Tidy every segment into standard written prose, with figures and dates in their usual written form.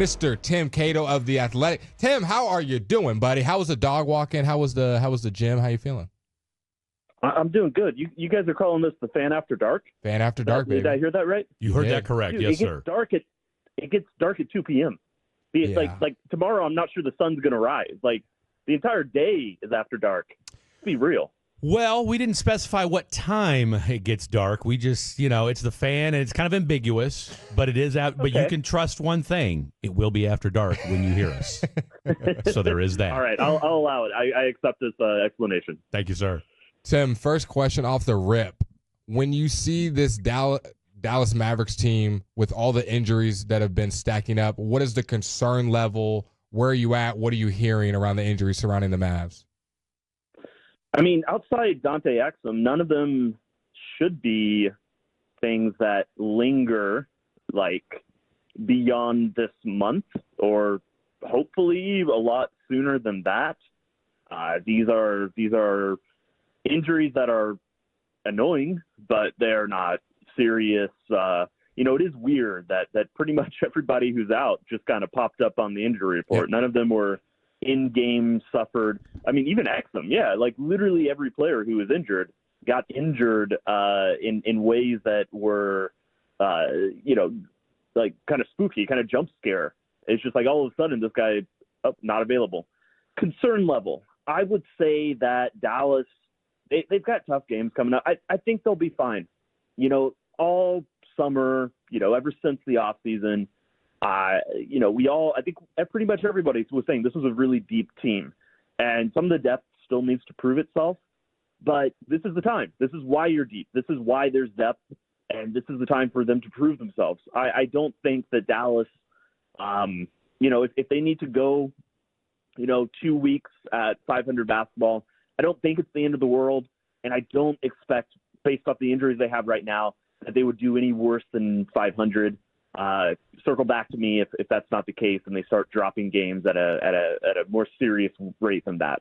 Mr. Tim Cato of The Athletic. Tim, how are you doing, buddy? How was the dog walking? How was the gym? How you feeling? I'm doing good. You guys are calling this the Fan After Dark? Fan After Dark, baby. Did I hear that right? You heard that correct. Dude, yes, sir. It gets dark at 2 p.m. Like tomorrow, I'm not sure the sun's going to rise. Like the entire day is after dark. Be real. Well, we didn't specify what time it gets dark. We just, it's the fan, and it's kind of ambiguous, but it is out. But you can trust one thing: it will be after dark when you hear us. So there is that. All right, I'll allow it. I accept this explanation. Thank you, sir. Tim, first question off the rip: when you see this Dallas Mavericks team with all the injuries that have been stacking up, what is the concern level? Where are you at? What are you hearing around the injuries surrounding the Mavs? I mean, outside Dante Exum, none of them should be things that linger like beyond this month, or hopefully a lot sooner than that. These are injuries that are annoying, but they're not serious. It is weird that pretty much everybody who's out just kind of popped up on the injury report. None of them were in-game suffered. I mean, even Exum, like literally every player who was injured got injured in ways that were, like kind of spooky, kind of jump scare. It's just like all of a sudden this guy, not available. Concern level, I would say that Dallas, they've got tough games coming up. I think they'll be fine. All summer, ever since the offseason, I think pretty much everybody was saying this was a really deep team, and some of the depth still needs to prove itself, but this is the time. This is why you're deep. This is why there's depth, and this is the time for them to prove themselves. I don't think that Dallas, if they need to go, 2 weeks at 500 basketball, I don't think it's the end of the world, and I don't expect, based off the injuries they have right now, that they would do any worse than 500. Circle back to me if that's not the case and they start dropping games at a more serious rate than that.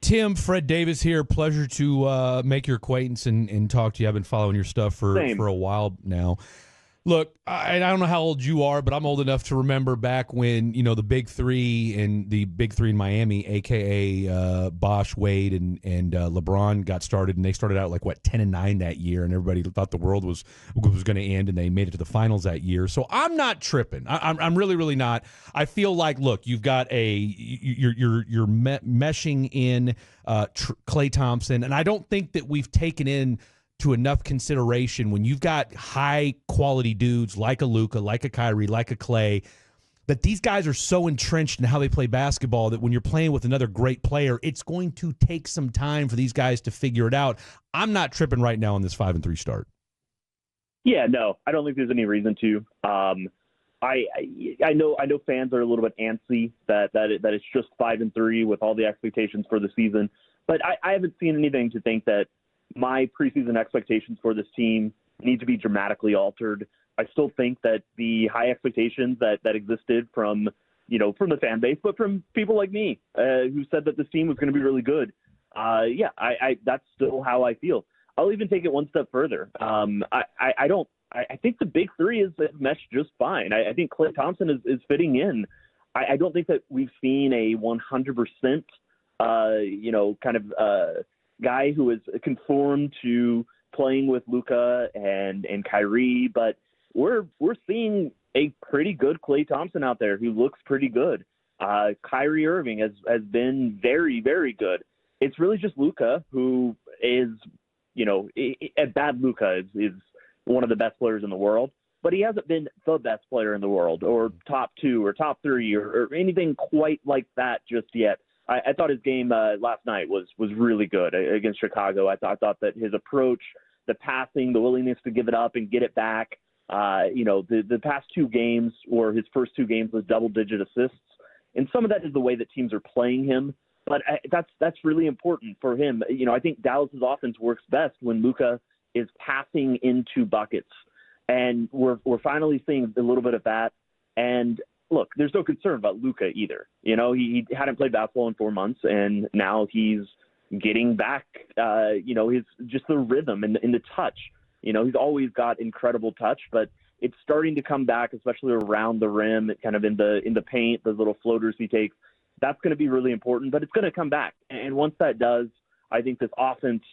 Tim, Fred Davis here. Pleasure to make your acquaintance and talk to you. I've been following your stuff for a while now. Look, I don't know how old you are, but I'm old enough to remember back when, the Big Three and the Big Three in Miami, a.k.a. Bosh, Wade, and LeBron got started, and they started out 10-9 that year, and everybody thought the world was going to end, and they made it to the finals that year. So I'm not tripping. I'm really, really not. I feel like, look, you've got you're meshing in Klay Thompson, and I don't think that we've taken in to enough consideration when you've got high-quality dudes like a Luka, like a Kyrie, like a Klay, that these guys are so entrenched in how they play basketball that when you're playing with another great player, it's going to take some time for these guys to figure it out. I'm not tripping right now on this 5-3 start. Yeah, no, I don't think there's any reason to. I know fans are a little bit antsy that it's just 5-3 with all the expectations for the season, but I haven't seen anything to think that my preseason expectations for this team need to be dramatically altered. I still think that the high expectations that existed from the fan base, but from people like me who said that this team was going to be really good. That's still how I feel. I'll even take it one step further. I think the Big Three is meshed just fine. I think Klay Thompson is fitting in. I don't think that we've seen a 100%, guy who is conformed to playing with Luka and Kyrie, but we're seeing a pretty good Klay Thompson out there who looks pretty good. Kyrie Irving has been very, very good. It's really just Luka who is, a bad Luka is one of the best players in the world, but he hasn't been the best player in the world or top 2 or top 3 or anything quite like that just yet. I thought his game last night was really good against Chicago. I thought that his approach, the passing, the willingness to give it up and get it back, the past 2 games or his first 2 games was double-digit assists. And some of that is the way that teams are playing him. But that's really important for him. I think Dallas's offense works best when Luka is passing into buckets. And we're finally seeing a little bit of that. And look, there's no concern about Luka either. He hadn't played basketball in 4 months, and now he's getting back, his just the rhythm and the touch. He's always got incredible touch, but it's starting to come back, especially around the rim, kind of in the paint, those little floaters he takes. That's going to be really important, but it's going to come back. And once that does, I think this offense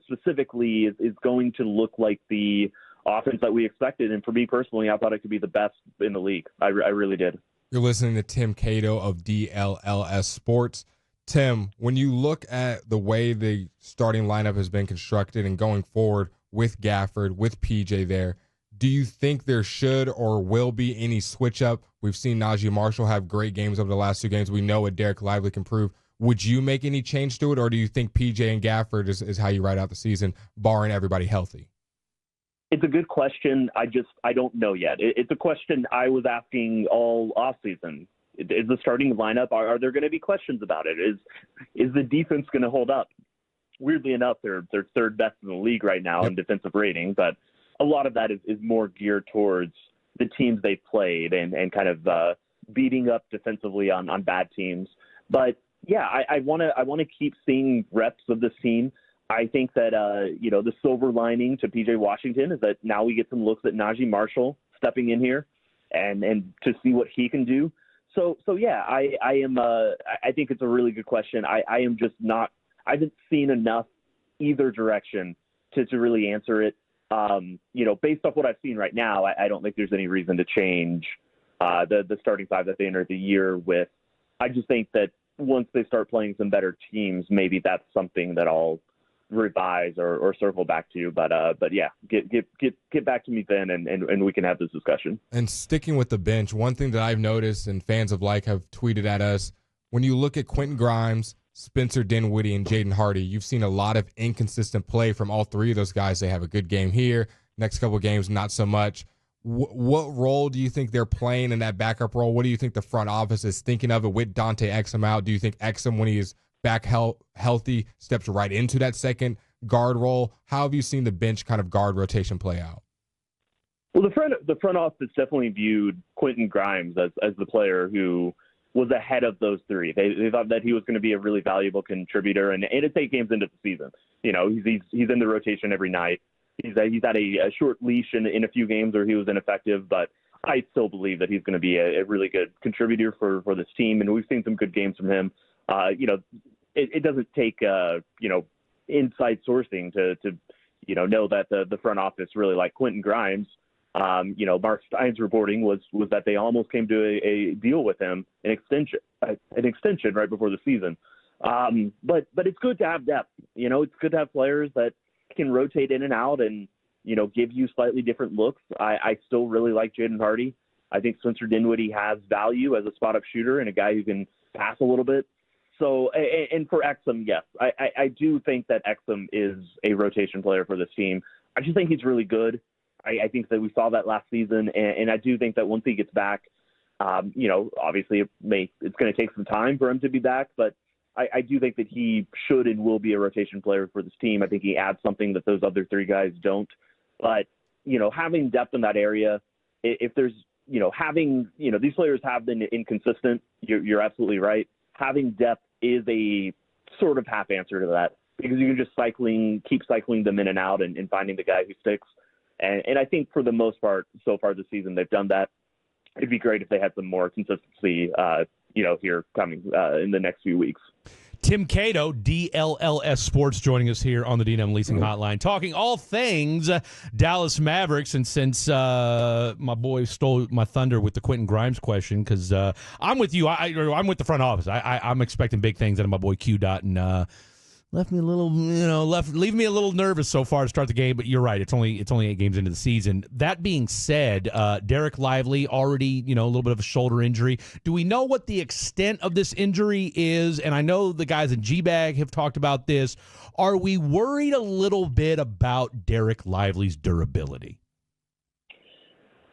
specifically is going to look like the offense that we expected. And for me personally, I thought it could be the best in the league. I really did. You're listening to Tim Cato of DLLS Sports. Tim, when you look at the way the starting lineup has been constructed and going forward with Gafford, with PJ there, do you think there should or will be any switch up? We've seen Najee Marshall have great games over the last 2 games. We know what Derek Lively can prove. Would you make any change to it, or do you think PJ and Gafford is how you ride out the season, barring everybody healthy? It's a good question. I don't know yet. It's a question I was asking all offseason. Is the starting lineup, are there going to be questions about it? Is the defense going to hold up? Weirdly enough, they're third best in the league right now in defensive rating, but a lot of that is more geared towards the teams they've played and kind of beating up defensively on bad teams. But yeah, I want to keep seeing reps of this team. I think that the silver lining to PJ Washington is that now we get some looks at Najee Marshall stepping in here and to see what he can do. So yeah, I think it's a really good question. I am just not. I haven't seen enough either direction to really answer it. Based off what I've seen right now, I don't think there's any reason to change the starting five that they entered the year with. I just think that once they start playing some better teams, maybe that's something that I'll revise or circle back to. But yeah, get back to me then, and we can have this discussion. And sticking with the bench, one thing that I've noticed and fans of have tweeted at us, when you look at Quentin Grimes, Spencer Dinwiddie, and Jaden Hardy, you've seen a lot of inconsistent play from all 3 of those guys. They have a good game here. Next couple of games, not so much. What role do you think they're playing in that backup role? What do you think the front office is thinking of it with Dante Exum out? Do you think Exum, when he is back healthy, steps right into that second guard role? How have you seen the bench kind of guard rotation play out? Well, the front office definitely viewed Quentin Grimes as the player who was ahead of those 3. They thought that he was going to be a really valuable contributor, and it's 8 games into the season. He's in the rotation every night. He's had a short leash in a few games where he was ineffective, but I still believe that he's going to be a really good contributor for this team, and we've seen some good games from him. It doesn't take inside sourcing to know that the front office really liked Quentin Grimes. Mark Stein's reporting was that they almost came to a deal with him, an extension right before the season. But it's good to have depth. It's good to have players that can rotate in and out and give you slightly different looks. I still really like Jaden Hardy. I think Spencer Dinwiddie has value as a spot-up shooter and a guy who can pass a little bit. So, and for Exum, yes, I do think that Exum is a rotation player for this team. I just think he's really good. I think that we saw that last season, and I do think that once he gets back, obviously it's going to take some time for him to be back, but I do think that he should and will be a rotation player for this team. I think he adds something that those other 3 guys don't. But, having depth in that area, if there's, these players have been inconsistent. You're absolutely right. Having depth is a sort of half answer to that, because you can just keep cycling them in and out and finding the guy who sticks. And I think for the most part, so far this season, they've done that. It'd be great if they had some more consistency, here coming in the next few weeks. Tim Cato, DLLS Sports, joining us here on the D&M Leasing Hotline, talking all things Dallas Mavericks. And since my boy stole my thunder with the Quentin Grimes question, because I'm with you, I'm with the front office. I'm expecting big things out of my boy Q. Dot, and left me a little, leave me a little nervous so far to start the game. But you're right; it's only 8 games into the season. That being said, Derek Lively already, a little bit of a shoulder injury. Do we know what the extent of this injury is? And I know the guys in G-Bag have talked about this. Are we worried a little bit about Derek Lively's durability?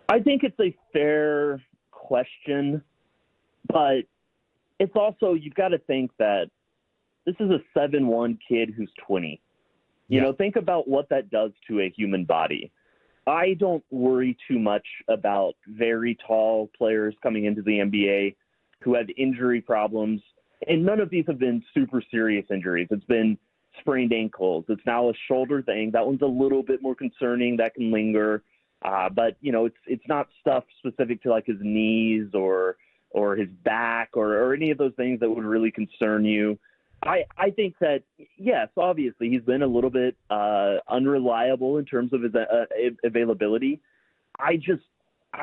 I think it's a fair question, but it's also, you've got to think that this is a 7'1" kid who's 20. Think about what that does to a human body. I don't worry too much about very tall players coming into the NBA who have injury problems, and none of these have been super serious injuries. It's been sprained ankles. It's now a shoulder thing. That one's a little bit more concerning. That can linger. But it's not stuff specific to like his knees or his back or any of those things that would really concern you. I think that, yes, obviously he's been a little bit unreliable in terms of his availability. I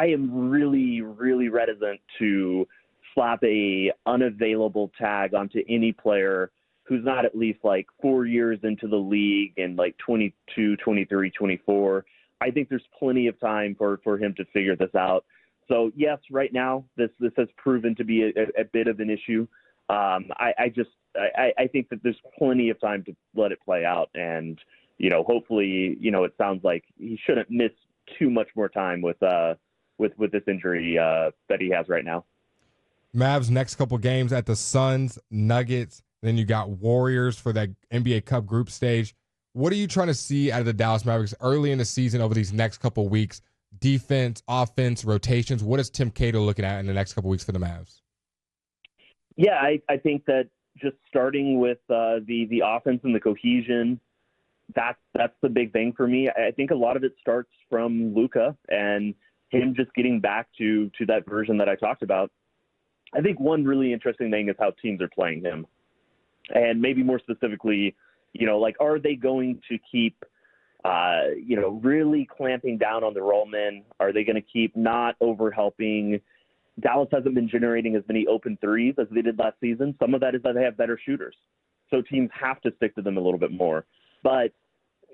am really, really reticent to slap a unavailable tag onto any player who's not at least like 4 years into the league and like 22, 23, 24. I think there's plenty of time for him to figure this out. So yes, right now this has proven to be a bit of an issue. I think that there's plenty of time to let it play out, and hopefully it sounds like he shouldn't miss too much more time with this injury that he has right now. Mavs next couple games at the Suns, Nuggets, then you got Warriors for that NBA Cup group stage. What are you trying to see out of the Dallas Mavericks early in the season over these next couple weeks? Defense, offense, rotations. What is Tim Cato looking at in the next couple weeks for the Mavs? Yeah, I think that just starting with the offense and the cohesion, that's the big thing for me. I think a lot of it starts from Luka and him just getting back to that version that I talked about. I think one really interesting thing is how teams are playing him. And maybe more specifically, are they going to keep, really clamping down on the rollmen? Are they going to keep not over-helping? Dallas hasn't been generating as many open threes as they did last season. Some of that is that they have better shooters. So teams have to stick to them a little bit more. But,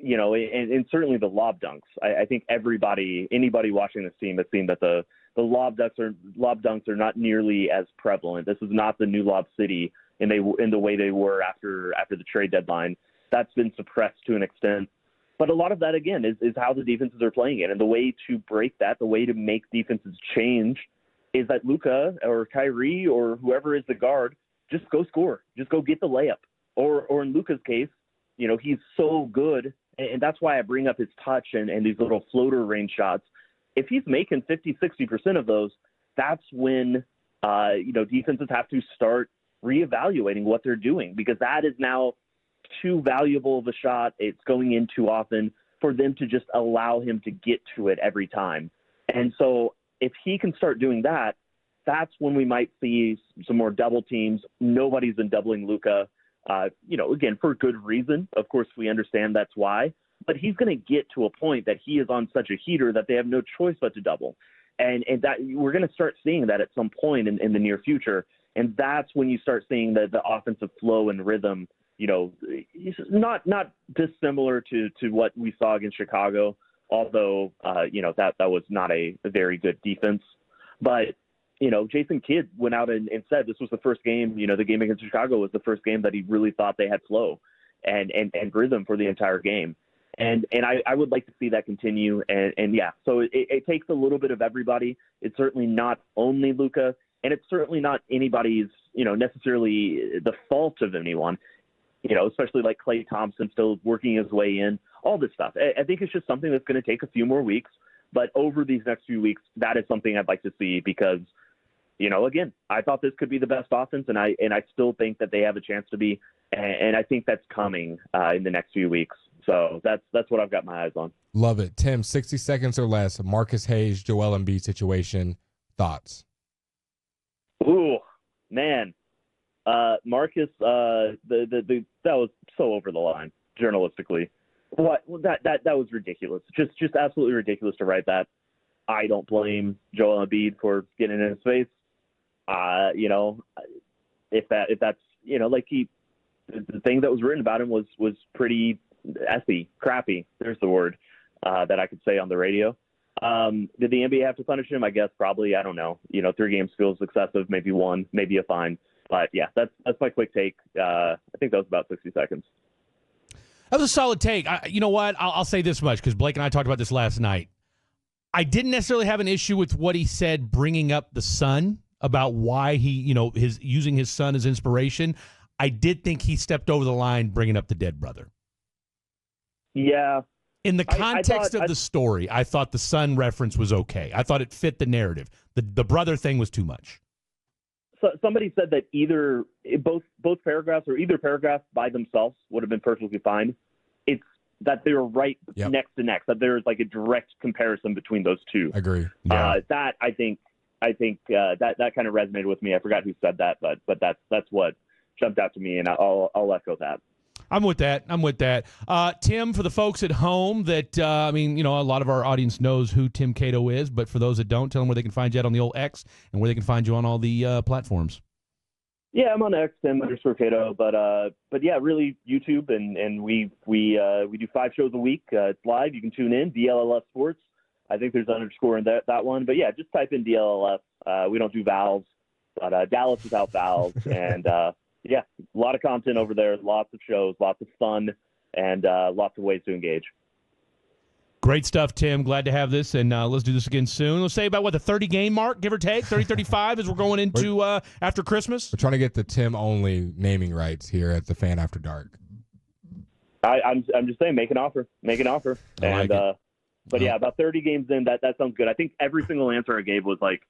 and certainly the lob dunks. I think anybody watching this team has seen that the lob dunks are not nearly as prevalent. This is not the new Lob City in the way they were after the trade deadline. That's been suppressed to an extent. But a lot of that, again, is how the defenses are playing it. And the way to break that, the way to make defenses change is that Luka or Kyrie or whoever is the guard, just go score. Just go get the layup. Or in Luka's case, he's so good. And that's why I bring up his touch and these little floater range shots. If he's making 50, 60% of those, that's when, defenses have to start reevaluating what they're doing, because that is now too valuable of a shot. It's going in too often for them to just allow him to get to it every time. And so if he can start doing that, that's when we might see some more double teams. Nobody's been doubling Luka, again, for good reason. Of course, we understand that's why. But he's going to get to a point that he is on such a heater that they have no choice but to double. And that we're going to start seeing that at some point in the near future. And that's when you start seeing the offensive flow and rhythm, not dissimilar to what we saw against Chicago, although, that was not a very good defense. But, Jason Kidd went out and said this was the first game, the game against Chicago was the first game that he really thought they had flow and rhythm for the entire game. And I would like to see that continue. And yeah, so it takes a little bit of everybody. It's certainly not only Luka, and it's certainly not anybody's, necessarily the fault of anyone, especially like Klay Thompson still working his way in, all this stuff. I think it's just something that's going to take a few more weeks. But over these next few weeks, that is something I'd like to see because, again, I thought this could be the best offense, and I still think that they have a chance to be. And I think that's coming in the next few weeks. So that's what I've got my eyes on. Love it. Tim, 60 seconds or less, Marcus Hayes, Joel Embiid situation, thoughts? Ooh, man. Marcus, that was so over the line, journalistically. That was ridiculous. Just absolutely ridiculous to write that. I don't blame Joel Embiid for getting in his face. If that's, the thing that was written about him was pretty crappy. There's the word that I could say on the radio. Did the NBA have to punish him? I guess probably. I don't know. 3 games feels excessive. Maybe 1, maybe a fine. But yeah, that's my quick take. I think that was about 60 seconds. That was a solid take. You know what? I'll say this much because Blake and I talked about this last night. I didn't necessarily have an issue with what he said, bringing up the son about why he, his using his son as inspiration. I did think he stepped over the line, bringing up the dead brother. Yeah. In the context of the story, I thought the son reference was okay. I thought it fit the narrative. The brother thing was too much. So somebody said that both paragraphs or either paragraph by themselves would have been perfectly fine. It's that they were right Yep. next to next, that there's like a direct comparison between those two. Agree. Yeah. That I think that kind of resonated with me. I forgot who said that, but that's what jumped out to me, and I'll echo that. I'm with that. Tim, for the folks at home that, a lot of our audience knows who Tim Cato is, but for those that don't, tell them where they can find you at on the old X and where they can find you on all the platforms. Yeah, I'm on X, Tim_Cato, but yeah, really YouTube, and we do 5 shows a week. It's live. You can tune in, DLLF Sports. I think there's underscore in that one, but yeah, just type in DLLF. We don't do vowels, but Dallas without vowels, and yeah, a lot of content over there, lots of shows, lots of fun, and lots of ways to engage. Great stuff, Tim. Glad to have this, and let's do this again soon. Let's say about, the 30-game mark, give or take, 30, 35 as we're going into after Christmas? We're trying to get the Tim-only naming rights here at the Fan After Dark. I'm just saying, make an offer. I like it. But yeah, about 30 games in, that sounds good. I think every single answer I gave was like,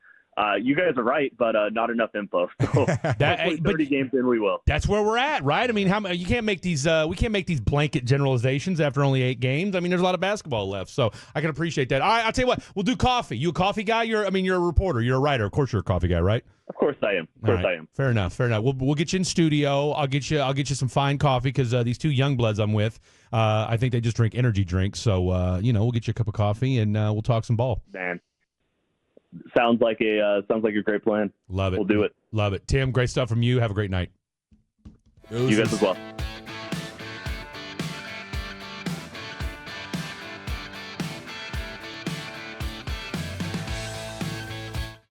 you guys are right, but not enough info. So 30 games in, we will. That's where we're at, right? I mean, you can't make these. We can't make these blanket generalizations after only 8 games. I mean, there's a lot of basketball left, so I can appreciate that. All right, I'll tell you what. We'll do coffee. You a coffee guy? You're a reporter. You're a writer. Of course, you're a coffee guy, right? Of course I am. I am. Fair enough. We'll get you in studio. I'll get you some fine coffee because these 2 young bloods I'm with, I think they just drink energy drinks. So we'll get you a cup of coffee and we'll talk some ball. Man. Sounds like a great plan. Love it. We'll do it. Love it. Tim, great stuff from you. Have a great night. You guys as well.